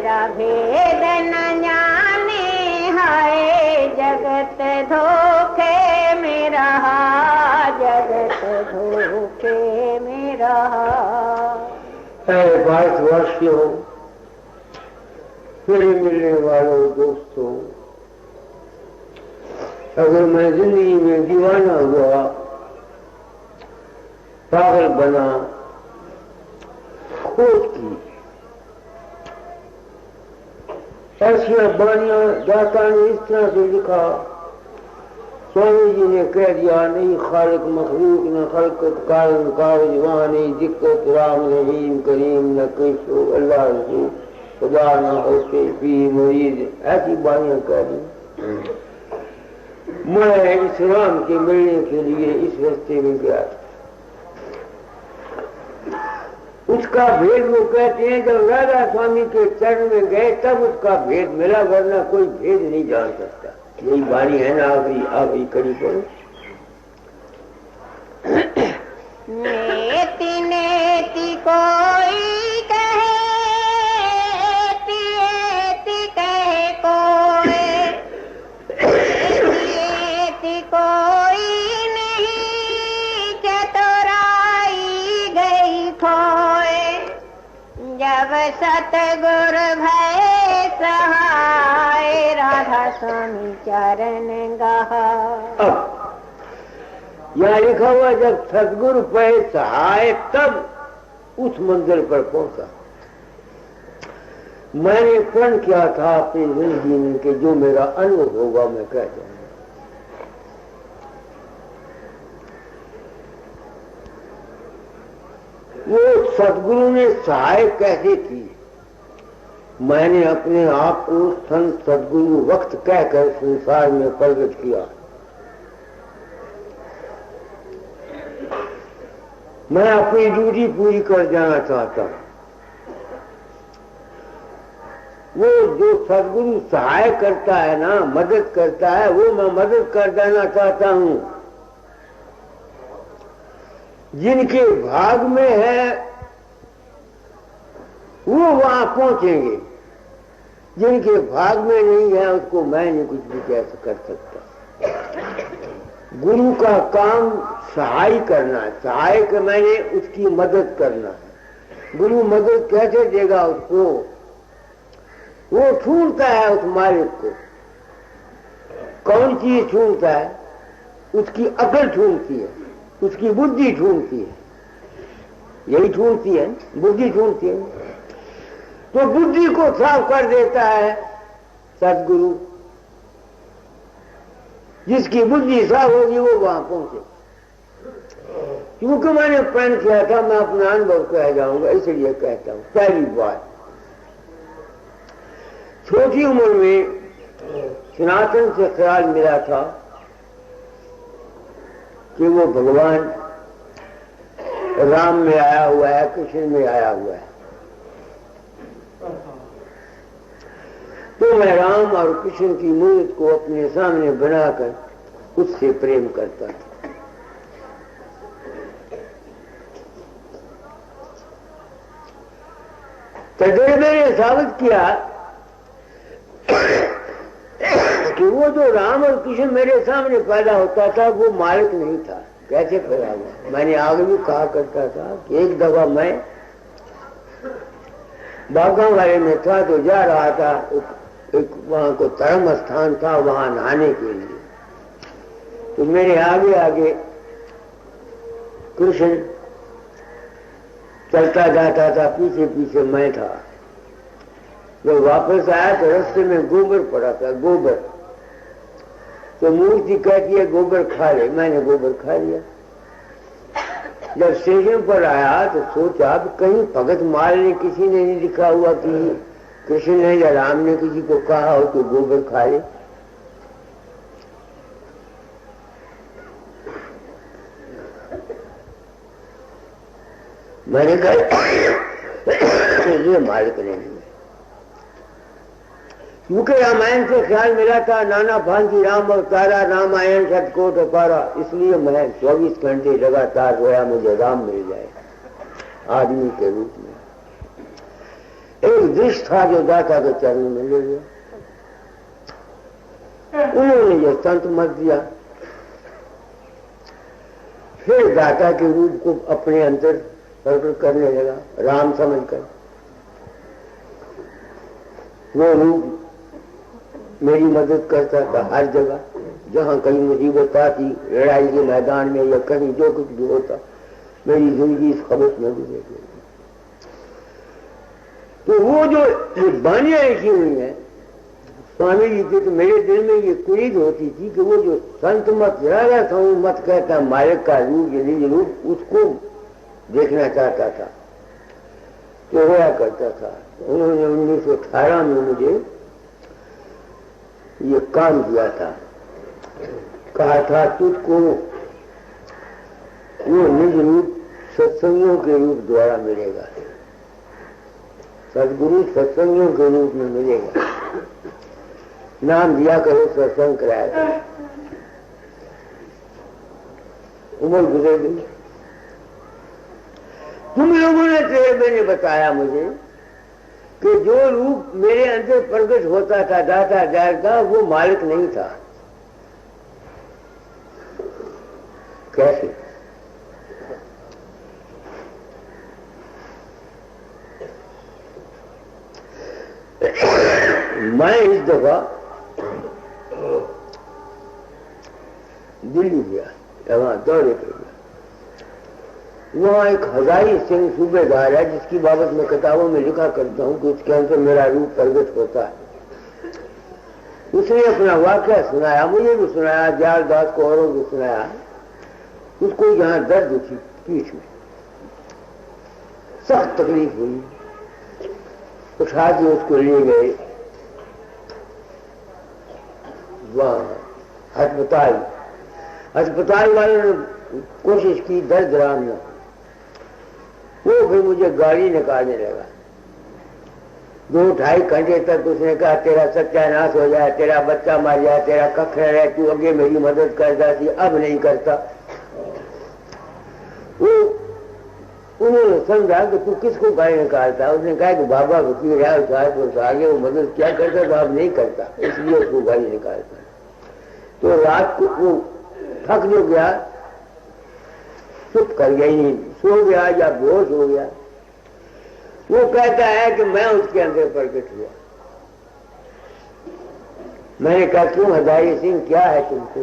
मेरा भेद न जाने, हाय जगत धोखे में रहा, जगत धोखे में रहा। भारतवासियों, मेरे मिलने वालों, दोस्तों, अगर मैं जिंदगी में दीवाना हुआ, पागल बना, खोज की, ऐसी बानियां दाता ने इस तरह से लिखा, स्वामी जी ने कह दिया, नहीं खालिक मखलूक न खलकत कारण काज, वहां नहीं दिक्कत राम रहीम करीम न कृष्ण अल्लाह रसूल खुदा न होते पी मरीज, ऐसी बानियां कह दी। मैं इस राम के मिलने के लिए इस रास्ते में गया था। उसका भेद वो कहते हैं जब राधा स्वामी के चरण में गए तब उसका भेद मिला, वरना कोई भेद नहीं जान सकता। यही बानी है ना, आखिरी कड़ी पर नेति नेति कोई कहे, एति कहे कोई, एति कोई नहीं, चतुराई गई खोए, जब सतगुरु भय सहाय, राधा स्वामी चरण गहा। यहाँ लिखा हुआ जब सदगुरु पे सहाय तब उस मंदिर पर पहुंचा। मैंने प्रण किया था अपनी जिंदगी में कि जो मेरा अनुभव होगा मैं कह जाऊंगा। वो सदगुरु ने सहाय कैसे की, मैंने अपने आप को संत सदगुरु वक्त कहकर संसार में प्रकट किया। मैं अपनी ड्यूटी पूरी कर जाना चाहता हूं। वो जो सदगुरु सहाय करता है ना, मदद करता है, वो मैं मदद कर देना चाहता हूं। जिनके भाग में है वो वहां पहुंचेंगे, जिनके भाग में नहीं है उसको मैं नहीं कुछ भी कैसे कर सकता। गुरु का काम सहाय करना है, सहाय के मैंने उसकी मदद करना है। गुरु मदद कैसे देगा उसको, वो छूटता है उस मालिक को। कौन चीज छूटता है, उसकी अकल छूटती है, उसकी बुद्धि छूटती है, यही छूटती है, बुद्धि छूटती है। तो बुद्धि को साफ कर देता है सदगुरु। जिसकी बुद्धि साफ होगी वो वहां पहुंचे। क्योंकि मैंने प्रण किया था, मैं अपना अनुभव कह जाऊंगा, इसलिए कहता हूं। पहली बात, छोटी उम्र में सनातन से ख्याल मिला था कि वो भगवान राम में आया हुआ है, कृष्ण में आया हुआ है। तो मैं राम और कृष्ण की मूर्ति को अपने सामने बनाकर उससे प्रेम करता था। तजुर्बे ने साबित किया कि वो जो राम और कृष्ण मेरे सामने पैदा होता था वो मालिक नहीं था। कैसे पैदा हुआ? मैंने आगे भी कहा करता था कि एक दफा मैं बागा वाले में था तो जा रहा था, एक वहां को धर्म स्थान था, वहां नहाने के लिए। तो मेरे आगे आगे कृष्ण चलता जाता था, पीछे पीछे मैं था। जब वापस आया तो रास्ते में गोबर पड़ा था, गोबर। तो मूर्ति कहती है गोबर खा ले, मैंने गोबर खा लिया। जब स्टेशन पर आया तो सोचा कहीं भगत माल ने किसी ने नहीं लिखा हुआ कि कृष्ण ने या राम ने किसी को कहा हो तो गोबर खा ले। मैंने कहा ये मालिक नहीं। क्योंकि रामायण से ख्याल मिला था नाना भांति राम अवतारा, रामायण शतकोट अपारा, इसलिए मैं 24 घंटे लगातार रोया मुझे राम मिल जाए आदमी के रूप में। एक एक दृश्य था जो दाता के चरणों में ले गया। उन्होंने यह संत मत दिया, फिर दाता के रूप को अपने अंदर प्रकट करने लगा राम समझकर। वो रूप मेरी मदद करता था हर जगह, जहां कहीं मुसीबत आती, लड़ाई के मैदान में या कहीं जो कुछ भी होता, मेरी जिंदगी इस खबर में गुजर गई। तो वो जो ये बानियां ऐसी हुई है स्वामी जी की, तो मेरे दिल में ये कुरीद होती थी कि वो जो संत मत राजा था वो मत कहता मालिक का रूप ये निज रूप, उसको देखना चाहता था, तो होया करता था। उन्होंने 1918 में मुझे ये काम दिया था, कहा था तुझको वो निज रूप सत्संगों के रूप द्वारा मिलेगा, सदगुरु सत्संगों के रूप में मिलेगा। नाम दिया करो, सत्संग कराया करो। उम्र गुजर गई। तुम लोगों ने तेरे ने बताया मुझे कि जो रूप मेरे अंदर प्रकट होता था दाता दयाल का, वो मालिक नहीं था। कैसे? मैं इस दफा दिल्ली गया, वहां दौरे पर गया। वहां एक हजारी सिंह सूबेदार है जिसकी बाबत मैं किताबों में लिखा करता हूं कि उसके अंदर मेरा रूप प्रकट होता है। उसने अपना वाक्य सुनाया, मुझे भी सुनाया, दयाल दास को औरों को सुनाया। उसको यहाँ दर्द थी पीठ में, सख्त तकलीफ हुई। उठा के उसको ले गए वहां अस्पताल वालों ने कोशिश की दर्द राम न, वो फिर मुझे गाड़ी निकालने लगा। 2-2.5 घंटे तक उसने कहा तेरा सत्यानाश हो जाए, तेरा बच्चा मर जाए, तेरा कख रहे, तू अगे मेरी मदद करता थी अब नहीं करता। वो उन्होंने समझा कि तू किसको गाड़ी निकालता। उसने कहा कि बाबा वकील है, उसको आगे वो मदद क्या करता तो अब नहीं करता, इसलिए उसको गाड़ी निकालता। तो रात को वो थक जो गया, चुप कर गया, नहीं सो गया या बेहोश हो गया। वो कहता है कि मैं उसके अंदर प्रकट हुआ। मैंने कहा क्यों हजारी सिंह क्या है तुमको?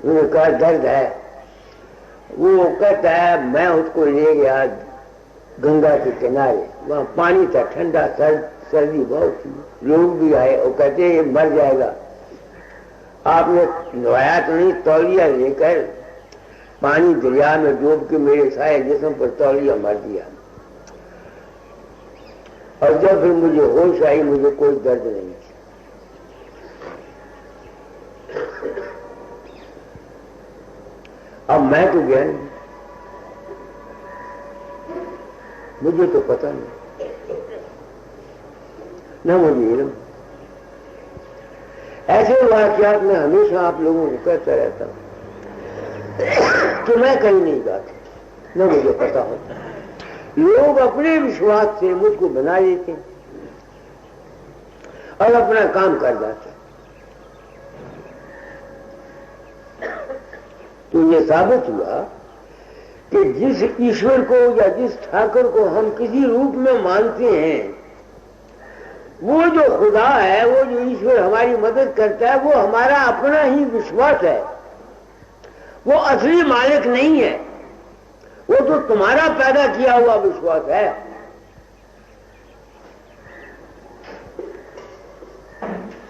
उन्होंने कहा दर्द है। वो कहता है मैं उसको ले गया गंगा के किनारे, वहां पानी था ठंडा, सर्दी बहुत थी, लोग भी आए और कहते ये मर जाएगा। आपने नहाया तो नहीं? तौलिया लेकर पानी दरिया में डूब के मेरे सारे जिस्म पर तौलिया मार दिया। और जब फिर मुझे होश आई, मुझे कोई दर्द नहीं था। अब मैं तो गया नहीं, मुझे तो पता नहीं, न मुझे इल्म। ऐसे वाकयात में हमेशा आप लोगों को कहता रहता हूं कि मैं कहीं नहीं जाता, न मुझे पता होता। लोग अपने विश्वास से मुझको बना लेते और अपना काम कर जाते। तो ये साबित हुआ कि जिस ईश्वर को या जिस ठाकुर को हम किसी रूप में मानते हैं, वो जो खुदा है, वो जो ईश्वर हमारी मदद करता है, वो हमारा अपना ही विश्वास है। वो असली मालिक नहीं है, वो तो तुम्हारा पैदा किया हुआ विश्वास है।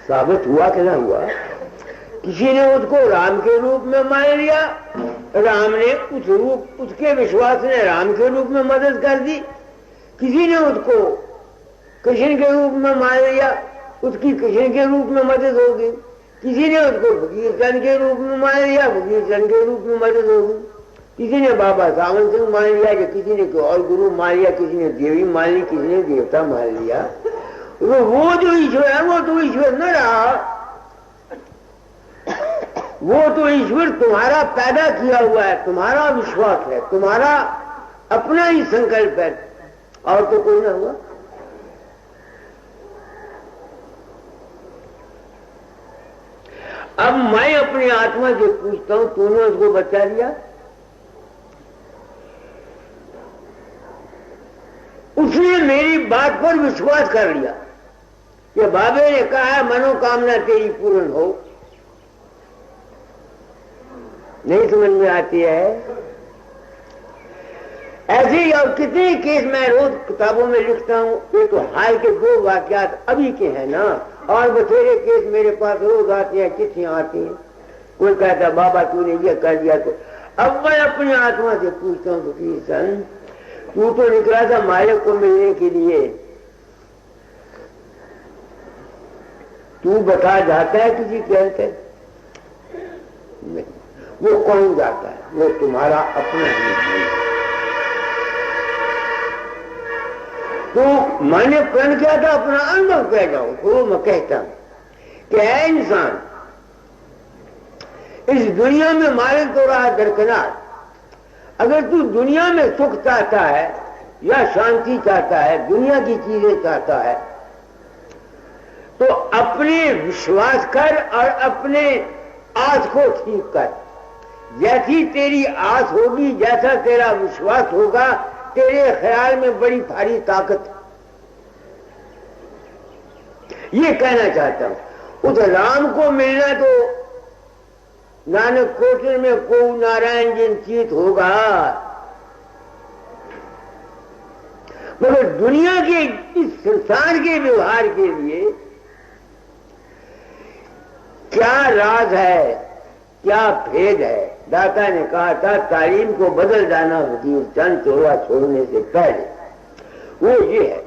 साबित हुआ कि ना हुआ? किसी ने उसको राम के रूप में मान लिया, राम ने उस रूप, उसके विश्वास ने राम के रूप में मदद कर दी। किसी ने उसको कृष्ण के रूप में मान लिया, उसकी कृष्ण के रूप में मदद होगी। किसी ने उसको फकीर चंद के रूप में मान लिया, फकीर चंद के रूप में मदद होगी। किसी ने बाबा सावन सिंह मान लिया, कि किसी ने कोई और गुरु मान लिया, किसी ने देवी मान ली, किसी ने देवता मान लिया। वो जो ईश्वर है वो तो ईश्वर न रहा, वो तो ईश्वर तुम्हारा पैदा किया हुआ है, तुम्हारा विश्वास है, तुम्हारा अपना ही संकल्प है। और तो कोई ना हुआ। अब मैं अपनी आत्मा से पूछता हूं, तूने उसको बचा लिया? उसने मेरी बात पर विश्वास कर लिया कि बाबे ने कहा है मनोकामना तेरी पूर्ण हो। नहीं समझ में आती है? ऐसे ही और कितने केस मैं रोज किताबों में लिखता हूं। ये तो हाल के 2 वाकयात अभी के हैं ना, और बथेरे केस मेरे पास रोज आते हैं, चिट्ठियां आती हैं। कोई कहता है बाबा तूने ये कर दिया। तो अब मैं अपनी आत्मा से पूछता हूं, सन तू तो निकला था मालिक को मिलने के लिए, तू बता जाता है किसी कहते? नहीं, वो कौन जाता है? वो तुम्हारा अपना ही है। तो मैंने प्रण किया था, अपना अनुभव कह जाऊं तो मैं कहता हूं कि है इंसान, इस दुनिया में मालिक तो रहा दरकिनार। अगर तू दुनिया में सुख चाहता है या शांति चाहता है, दुनिया की चीजें चाहता है, तो अपने विश्वास कर और अपने आस को ठीक कर। जैसी तेरी आस होगी, जैसा तेरा विश्वास होगा, तेरे ख्याल में बड़ी भारी ताकत। ये कहना चाहता हूं। उस राम को मिलना तो नानक कोटल में को नारायण जिन चीत होगा, मगर दुनिया के इस संसार के व्यवहार के लिए क्या राज है, क्या भेद है? दाता ने कहा था तालीम को बदल जाना वजीर चंद चोरा छोड़ने से पहले। वो ये है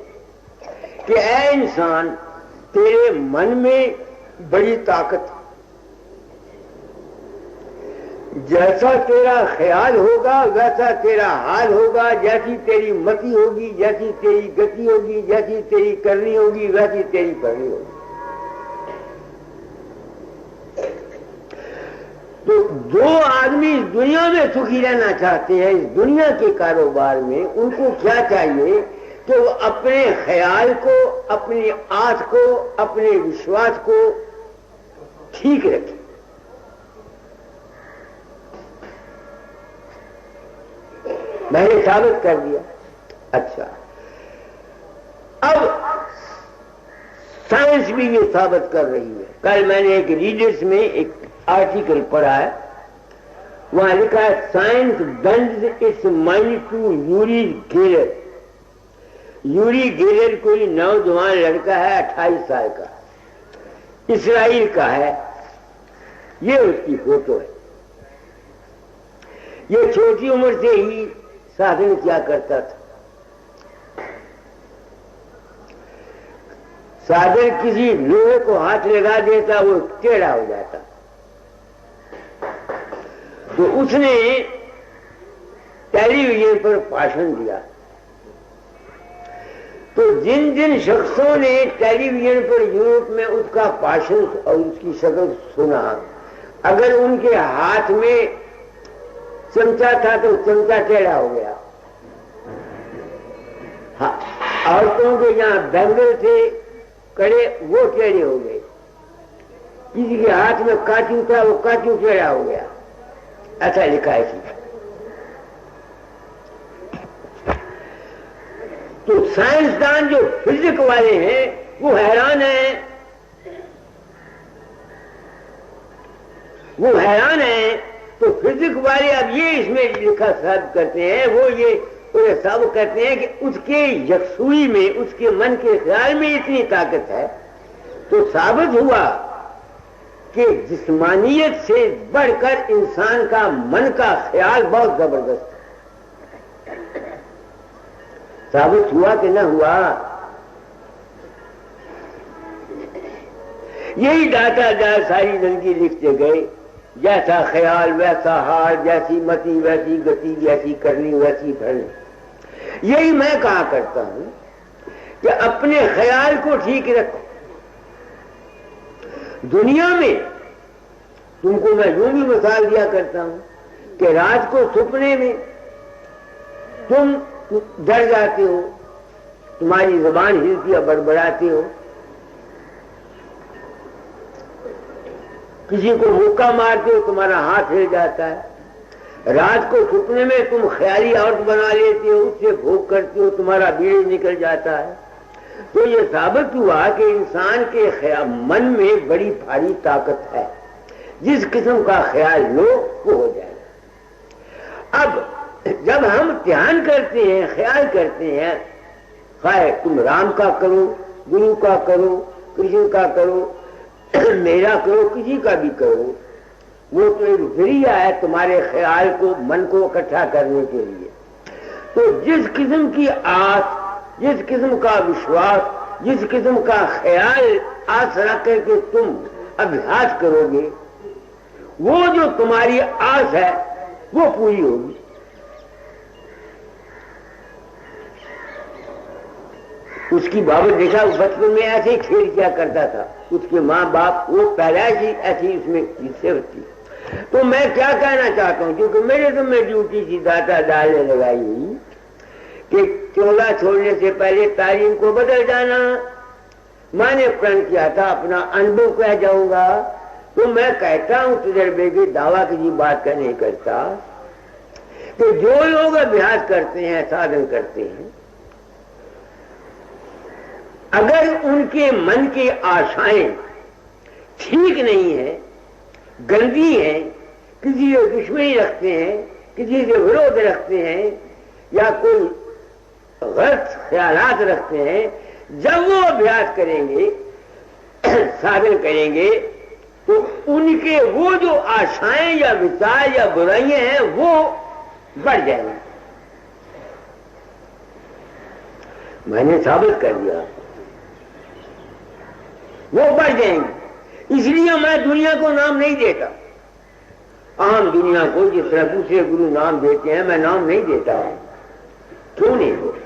कि ऐ इंसान, तेरे मन में बड़ी ताकत, जैसा तेरा ख्याल होगा वैसा तेरा हाल होगा। जैसी तेरी मति होगी, जैसी तेरी गति होगी, जैसी तेरी करनी होगी, वैसी तेरी करनी होगी। तो जो आदमी इस दुनिया में सुखी रहना चाहते हैं, इस दुनिया के कारोबार में, उनको क्या चाहिए कि वो अपने ख्याल को, अपनी आस को, अपने विश्वास को ठीक रखें। मैंने साबित कर दिया। अच्छा, अब साइंस भी ये साबित कर रही है। कल मैंने एक रीडर्स में एक आर्टिकल पढ़ा है, वहां लिखा है science bends its mind to Uri Geller. Uri Geller कोई नौजवान लड़का है, 28 साल का, इसराइल का है। ये उसकी फोटो है। ये छोटी उम्र से ही साधन किया करता था। साधन किसी लोहे को हाथ लगा देता, वो टेढ़ा हो जाता। तो उसने टेलीविजन पर भाषण दिया। तो जिन जिन शख्सों ने टेलीविजन पर यूरोप में उसका भाषण और उसकी शक्ल सुना, अगर उनके हाथ में चमचा था तो चमचा टेढ़ा हो गया। हाँ, औरतों के जहां बैंगल थे कड़े, वो टेढ़े हो गए। किसी के हाथ में काचू था, वो काचू टेढ़ा हो गया। ऐसा लिखा है इसमें। तो साइंसदान जो फिजिक वाले हैं वो हैरान हैं, वो हैरान हैं। तो फिजिक वाले अब ये इसमें लिखा साबित करते हैं, वो ये साबित करते हैं कि उसके यकसुई में, उसके मन के ख्याल में इतनी ताकत है। तो साबित हुआ कि जिस्मानियत से बढ़कर इंसान का मन का ख्याल बहुत जबरदस्त है। साबित हुआ कि न हुआ? यही दाता दादा सारी जिंदगी लिखते गए, जैसा ख्याल वैसा हाल, जैसी मति वैसी गति, जैसी करनी वैसी भरनी। यही मैं कहा करता हूं कि अपने ख्याल को ठीक रखो। दुनिया में तुमको मैं यूं भी मिसाल दिया करता हूं कि रात को सपने में तुम डर जाते हो, तुम्हारी जुबान हिलती है, बड़बड़ाते हो, किसी को मुक्का मारते हो, तुम्हारा हाथ हिल जाता है, रात को सपने में तुम ख्याली औरत बना लेते हो, उससे भोग करते हो, तुम्हारा बीड़ी निकल जाता है। तो ये साबित हुआ कि इंसान के मन में बड़ी भारी ताकत है, जिस किस्म का ख्याल लो वो हो जाएगा। अब जब हम ध्यान करते हैं, ख्याल करते हैं, खाए तुम राम का करो, गुरु का करो, कृष्ण का करो, मेरा करो, किसी का भी करो, वो तो एक जरिया है तुम्हारे ख्याल को, मन को इकट्ठा करने के लिए। तो जिस किस्म की आस, जिस किस्म का विश्वास, जिस किस्म का ख्याल आस रख करके तुम अभ्यास करोगे, वो जो तुम्हारी आस है वो पूरी होगी। उसकी बाबत देखा, बचपन में ऐसे ही खेल किया करता था, उसके माँ बाप वो पैदाइश ही ऐसी उसमें हिस्से होती। तो मैं क्या कहना चाहता हूँ, क्योंकि मेरे तो मैं ड्यूटी सी दाता डालने लगाई हुई कि चोला छोड़ने से पहले तालीम को बदल जाना। मैंने प्रण किया था, अपना अनुभव कह जाऊंगा, तो मैं कहता हूं तजर्बे की दावा की बात का नहीं करता, तो जो लोग अभ्यास करते हैं, साधन करते हैं, अगर उनके मन की आशाएं ठीक नहीं है, गंदी है, किसी से दुश्मनी रखते हैं, किसी से विरोध रखते हैं, या कोई गलत ख्यालात रखते हैं, जब वो अभ्यास करेंगे, साधन करेंगे, तो उनके वो जो आशाएं या विचार या बुराइयां हैं वो बढ़ जाएंगी। मैंने साबित कर दिया, वो बढ़ जाएंगे। इसलिए मैं दुनिया को नाम नहीं देता, आम दुनिया को जिस तरह दूसरे गुरु नाम देते हैं, मैं नाम नहीं देता हूं। क्यों नहीं देता?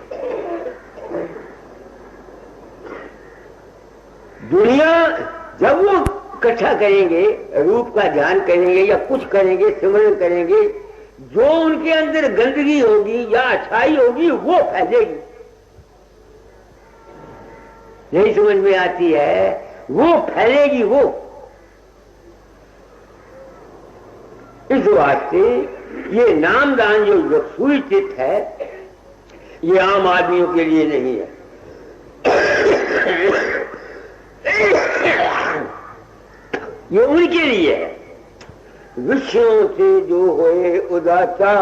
दुनिया जब वो इकट्ठा करेंगे, रूप का ध्यान करेंगे या कुछ करेंगे, सिमरन करेंगे, जो उनके अंदर गंदगी होगी या अच्छाई होगी वो फैलेगी। नहीं समझ में आती है, वो फैलेगी। वो इस वास्ते ये नामदान जो सुचित है, ये आम आदमियों के लिए नहीं है। ये उनके लिए है। विषयों से जो होए उदाता,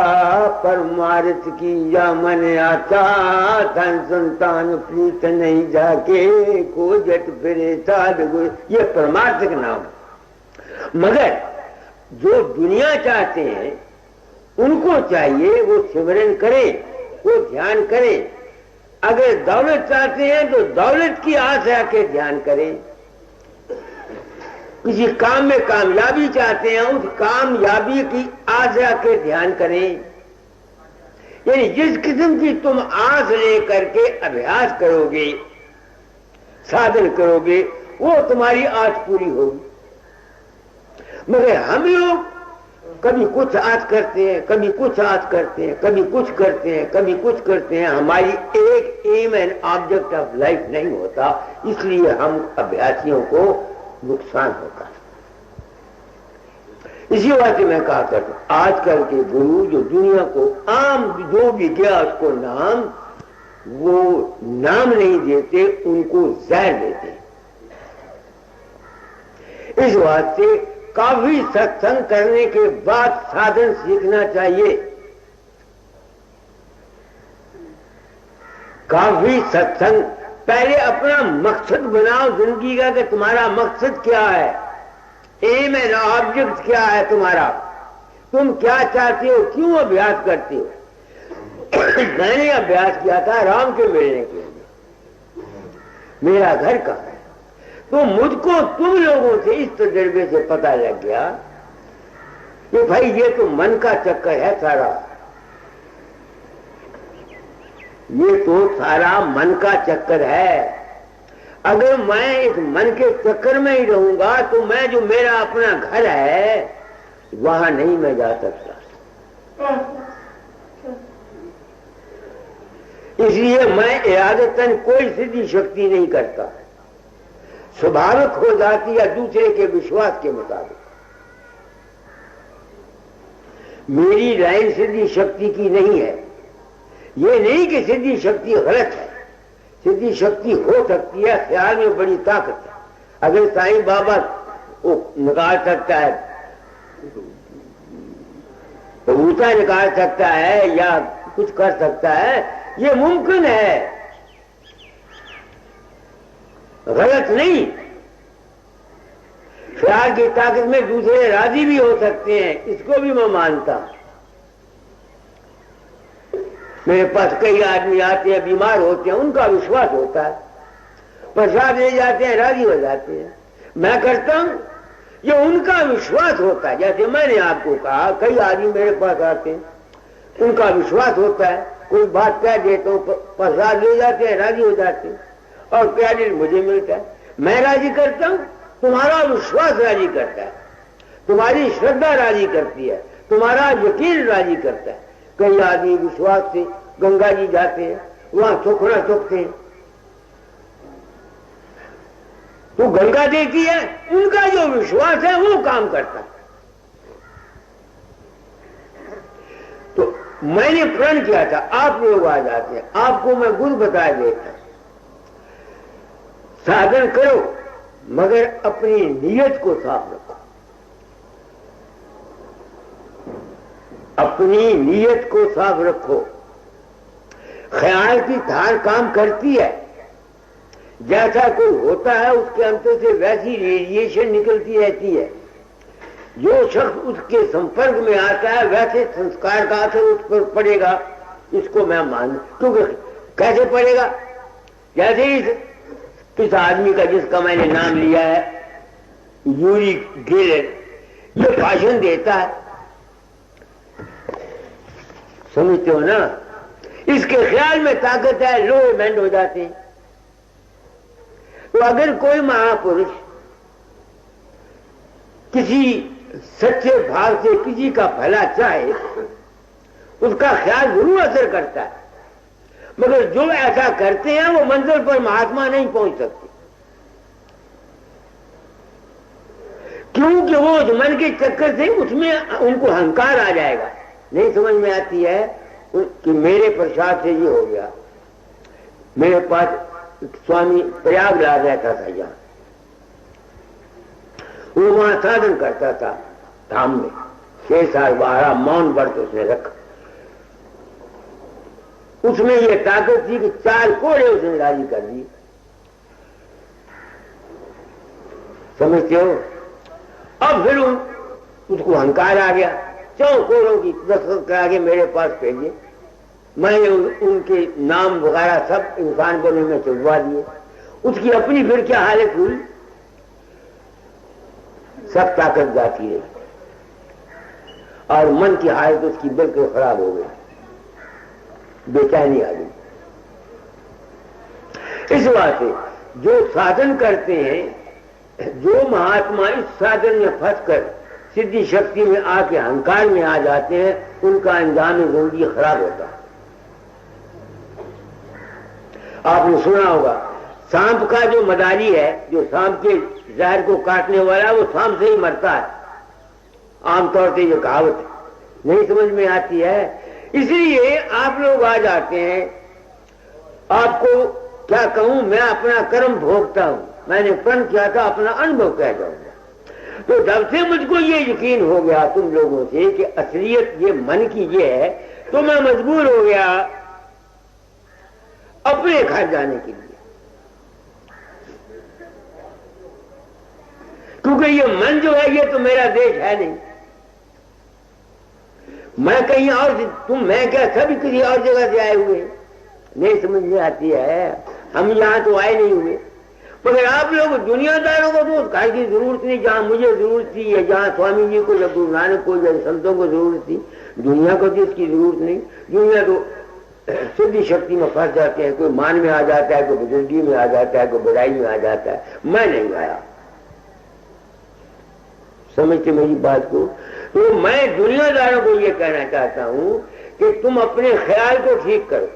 परमार्थ की या मन आता, धन संतान प्रीत नहीं जाके, को जट फिरे साध गुरु। ये परमार्थ का नाम। मगर जो दुनिया चाहते हैं, उनको चाहिए वो सिमरन करें, वो ध्यान करें। अगर दौलत चाहते हैं तो दौलत की आस आके ध्यान करें। किसी काम में कामयाबी चाहते हैं, उस कामयाबी की आस आके ध्यान करें। यानी जिस किस्म की तुम आस लेकर के अभ्यास करोगे, साधन करोगे, वो तुम्हारी आस पूरी होगी। मगर हम लोग कभी कुछ आस करते हैं, कभी कुछ आस करते हैं, कभी कुछ करते हैं, कभी कुछ करते हैं। हमारी एक aim and object of life नहीं होता, इसलिए हम अभ्यासियों को नुकसान होता है। इसी वजह से मैं कहा करता हूं, आजकल के गुरु जो दुनिया को आम जो भी गया उसको नाम, वो नाम नहीं देते, उनको जहर देते। इस बात से काफी सत्संग करने के बाद साधन सीखना चाहिए। काफी सत्संग, पहले अपना मकसद बनाओ जिंदगी का कि तुम्हारा मकसद क्या है, एम एंड ऑब्जेक्ट क्या है तुम्हारा, तुम क्या चाहते हो, क्यों अभ्यास करते हो। मैंने अभ्यास किया था राम के मिलने के लिए, मेरा घर कहाँ है। तो मुझको तुम लोगों से इस तजर्बे से पता लग गया कि भाई ये तो मन का चक्कर है सारा, ये तो सारा मन का चक्कर है। अगर मैं इस मन के चक्कर में ही रहूंगा तो मैं जो मेरा अपना घर है वहां नहीं मैं जा सकता। इसलिए मैं इरादतन कोई सिद्धि शक्ति नहीं करता, स्वाभाविक हो जाती है दूसरे के विश्वास के मुताबिक। मेरी लाइन सिद्धि शक्ति की नहीं है। ये नहीं कि सिद्धि शक्ति गलत है, सिद्धि शक्ति हो सकती है, ख्याल में बड़ी ताकत है। अगर साईं बाबा वो निकाल सकता है, ऊंचा निकाल सकता है या कुछ कर सकता है, ये मुमकिन है, गलत नहीं। ख्याल की ताकत में दूसरे राजी भी हो सकते हैं, इसको भी मैं मानता। मेरे पास कई आदमी आते हैं, बीमार होते हैं, उनका विश्वास होता है, प्रसाद ले जाते हैं, राजी हो जाते हैं। मैं करता हूं, ये उनका विश्वास होता है। जैसे मैंने आपको कहा, कई आदमी मेरे पास आते हैं, उनका विश्वास होता है, कोई बात कह देता हूं, प्रसाद ले जाते हैं, राजी हो जाते हैं, और क्रेडिट मुझे मिलता है। मैं राजी करता हूं, तुम्हारा विश्वास राजी करता है, तुम्हारी श्रद्धा राजी करती है, तुम्हारा यकीन राजी करता है। कई आदमी विश्वास से गंगा जी जाते हैं, वहां सुखना चुकते हैं, तो गंगा देखी है, उनका जो विश्वास है वो काम करता है। तो मैंने प्रण किया था, आप लोग आ जाते हैं, आपको मैं गुरु बता देता, साधन करो मगर अपनी नीयत को साफ रखो, अपनी नीयत को साफ रखो। ख्याल की धार काम करती है, जैसा कोई होता है उसके अंदर से वैसी रेडिएशन निकलती रहती है। जो शख्स उसके संपर्क में आता है वैसे संस्कार का असर उस पर पड़ेगा, इसको मैं मान। क्योंकि कैसे पड़ेगा? जैसे इस आदमी का जिसका मैंने नाम लिया है, यूरी गेलर, ये भाषण देता है, समझते हो ना? इसके ख्याल में ताकत है, लोहे बैंड हो जाते हैं। तो अगर कोई महापुरुष किसी सच्चे भाव से किसी का भला चाहे, उसका ख्याल जरूर असर करता है, मगर जो ऐसा करते हैं वो मंजिल पर महात्मा नहीं पहुंच सकते, क्योंकि वो मन के चक्कर से उसमें उनको अहंकार आ जाएगा। नहीं समझ में आती है कि मेरे प्रसाद से ये हो गया। मेरे पास स्वामी प्रयागराज रहता था, यहाँ वो वहां साधन करता था धाम में, 6 साल 12 मौन व्रत उसने रखा। उसमें ये ताकत थी कि 4 कोड़े उसने राजी कर दी, समझते हो? अब फिर उसको अहंकार आ गया, 4 कोड़ों की दस्तखत करा के मेरे पास भेजे। मैंने उनके नाम वगैरह सब इंसान बने में चुभवा दिए। उसकी अपनी फिर क्या हालत हुई, सब ताकत जाती रही और मन की हालत उसकी बिल्कुल खराब हो गई, बेचैनी आ गई। इस बात से जो साधन करते हैं, जो महात्मा इस साधन में फंसकर सिद्धि शक्ति में आके अहंकार में आ जाते हैं, उनका अंजाम जिंदगी खराब होता है। आपने सुना होगा, सांप का जो मदारी है, जो सांप के जहर को काटने वाला, वो सांप से ही मरता है। आमतौर से ये कहावत है, नहीं समझ में आती है। इसलिए आप लोग आ जाते हैं, आपको क्या कहूं, मैं अपना कर्म भोगता हूं। मैंने प्रण किया था, अपना अनुभव कह जाऊंगा। तो जब से मुझको ये यकीन हो गया तुम लोगों से कि असलियत ये मन की ये है, तो मैं मजबूर हो गया अपने घर जाने के लिए, क्योंकि ये मन जो है ये तो मेरा देश है नहीं। मैं कहीं और, मैं क्या सभी किसी और जगह से आए हुए, नहीं समझ में आती है। हम यहां तो आए नहीं हुए, मगर आप लोग दुनियादारों को तो घर की जरूरत नहीं, जहां मुझे जरूरत थी या जहां स्वामी जी को या गुरु नानक को या संतों को जरूरत थी, दुनिया को तो इसकी जरूरत नहीं। दुनिया तो सिद्धि शक्ति में फंस जाते हैं, कोई मान में आ जाता है, कोई बुजुर्गी में आ जाता है, कोई बुराई में आ जाता है। मैं नहीं आया, समझते मेरी बात को? तो मैं दुनियादारों को ये कहना चाहता हूं कि तुम अपने ख्याल को ठीक करो,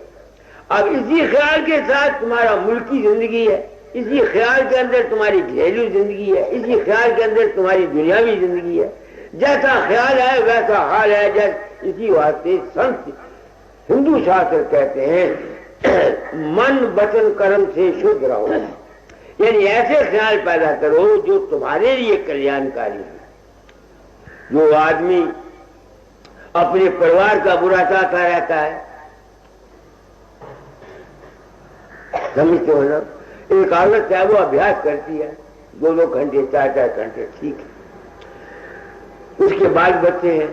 अब इसी ख्याल के साथ तुम्हारा मुल्की जिंदगी है, इसी ख्याल के अंदर तुम्हारी घरेलू जिंदगी है, इसी ख्याल के अंदर तुम्हारी दुनियावी जिंदगी है। जैसा ख्याल है वैसा हाल है। जैसे इसी वास्ते संत हिंदू शास्त्र कहते हैं मन वचन कर्म से शुद्ध रहो, यानी ऐसे ख्याल पैदा करो जो तुम्हारे लिए कल्याणकारी है। जो आदमी अपने परिवार का बुरा चाहता रहता है, समझते हो ना, एक औरत है वो अभ्यास करती है 2-2 घंटे 4-4 घंटे, ठीक है, उसके बाल बच्चे हैं,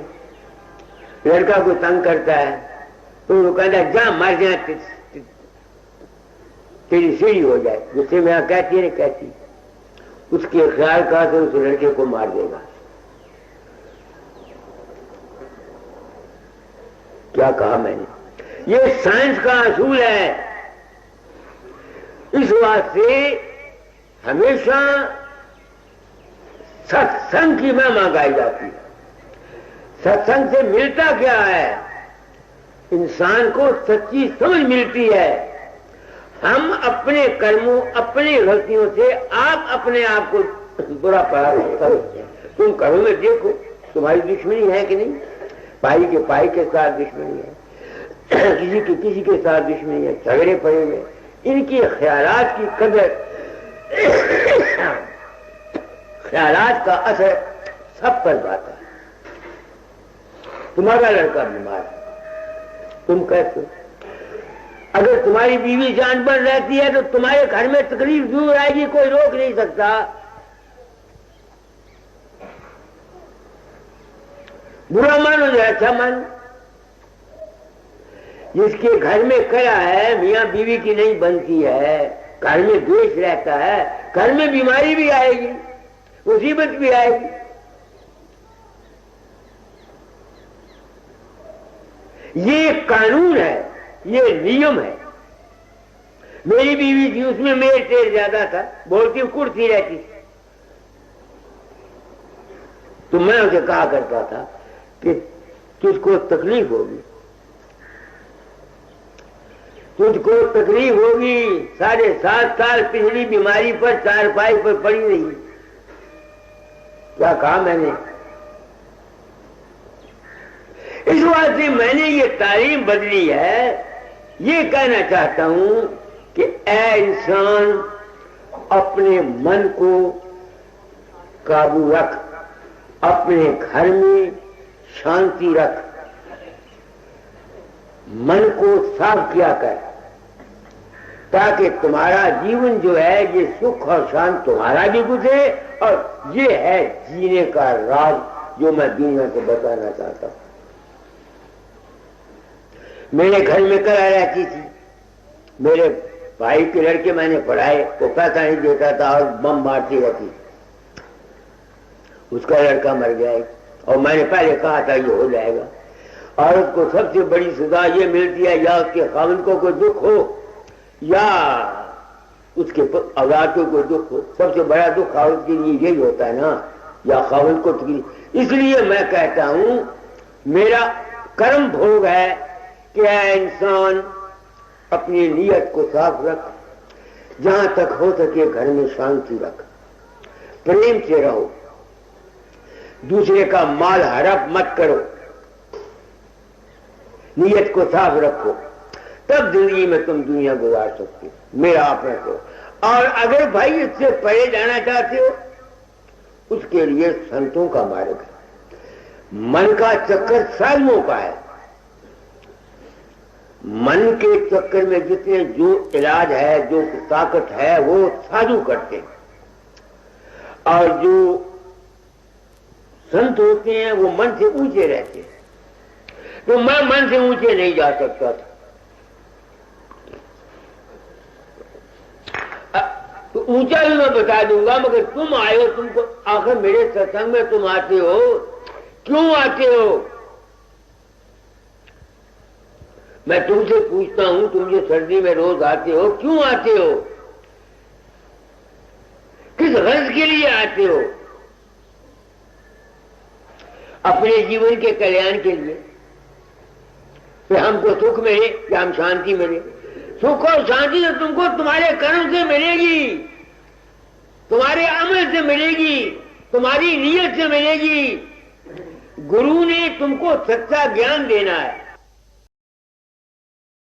लड़का को तंग करता है तो वो कहता है जा मर जाए तेरी सीढ़ी हो जाए, गुस्से में कहती है नहीं कहती, उसके ख्याल का तो उस लड़के को मार देगा। क्या कहा मैंने? ये साइंस का असूल है। इस वास्ते हमेशा सत्संग की महिमा गाई जाती है। सत्संग से मिलता क्या है? इंसान को सच्ची समझ मिलती है। हम अपने कर्मों अपनी गलतियों से आप अपने आप को बुरा पड़ा समझते हैं। तुम करो में देखो तुम्हारी दुश्मनी है कि नहीं, भाई के साथ दुश्मनी है, किसी के साथ दुश्मनी है, झगड़े पड़े हुए, इनकी ख्यालात की कदर, ख्यालात का असर सब पर जाता है। तुम्हारा लड़का बीमार है, तुम कैसे? अगर तुम्हारी बीवी जान पर रहती है तो तुम्हारे घर में तकलीफ जरूर आएगी, कोई रोक नहीं सकता। बुरा मानो या अच्छा मानो, जिसके घर में कया है, मियां बीवी की नहीं बनती है, घर में द्वेष रहता है, घर में बीमारी भी आएगी, मुसीबत भी आएगी। ये कानून है, ये नियम है। मेरी बीवी थी, उसमें मेल तेल ज्यादा था, बोलती कुर्सी रहती, तो मैं उसे कहा करता था कि तुझको तकलीफ होगी, तुझको तकलीफ होगी। 7.5 साल पिछली बीमारी पर चारपाई पर पड़ी रही। क्या कहा मैंने? इस वास्ते मैंने ये तालीम बदली है। ये कहना चाहता हूं कि ऐ इंसान अपने मन को काबू रख, अपने घर में शांति रख, मन को साफ किया कर, ताकि तुम्हारा जीवन जो है ये सुख और शांत तुम्हारा भी गुजरे। और ये है जीने का राज जो मैं दुनिया को बताना चाहता हूं। मेरे घर में कला रहती थी, मेरे भाई के लड़के मैंने पढ़ाए, वो पैसा नहीं देता था और बम मारती रहती, उसका लड़का मर गया। और मैंने पहले कहा था ये हो जाएगा। औरत को सबसे बड़ी सजा ये मिलती है, या उसके खाविंद को कोई दुख हो या उसके औलाद को कोई दुख हो। सबसे बड़ा दुख औरत के लिए यही होता है ना, या खाविंद को तकलीफ। इसलिए मैं कहता हूं मेरा कर्म भोग है कि इंसान अपनी नीयत को साफ रख, जहां तक हो सके घर में शांति रख, प्रेम से रहो, दूसरे का माल हड़प मत करो, नीयत को साफ रखो, तब जिंदगी में तुम दुनिया गुजार सकते हो। मेरा अपना को। और अगर भाई इससे परे जाना चाहते हो, उसके लिए संतों का मार्ग है। मन का चक्कर साधुओं का है। मन के चक्कर में जितने जो इलाज है, जो ताकत है, वो साधु करते हैं। और जो संत होते हैं वो मन से ऊंचे रहते हैं। तो मैं मन से ऊंचे नहीं जा सकता था। तो ऊंचा भी मैं बता दूंगा, मगर तुम आए हो, तुमको आखिर मेरे सत्संग में तुम आते हो, क्यों आते हो? मैं तुमसे पूछता हूं, तुम जो सर्दी में रोज आते हो, क्यों आते हो? किस गर्ज के लिए आते हो? अपने जीवन के कल्याण के लिए, कि हमको सुख मिले या हम शांति मिले। सुख और शांति तो तुमको तुम्हारे कर्म से मिलेगी, तुम्हारे अमल से मिलेगी, तुम्हारी नीयत से मिलेगी। गुरु ने तुमको सच्चा ज्ञान देना है।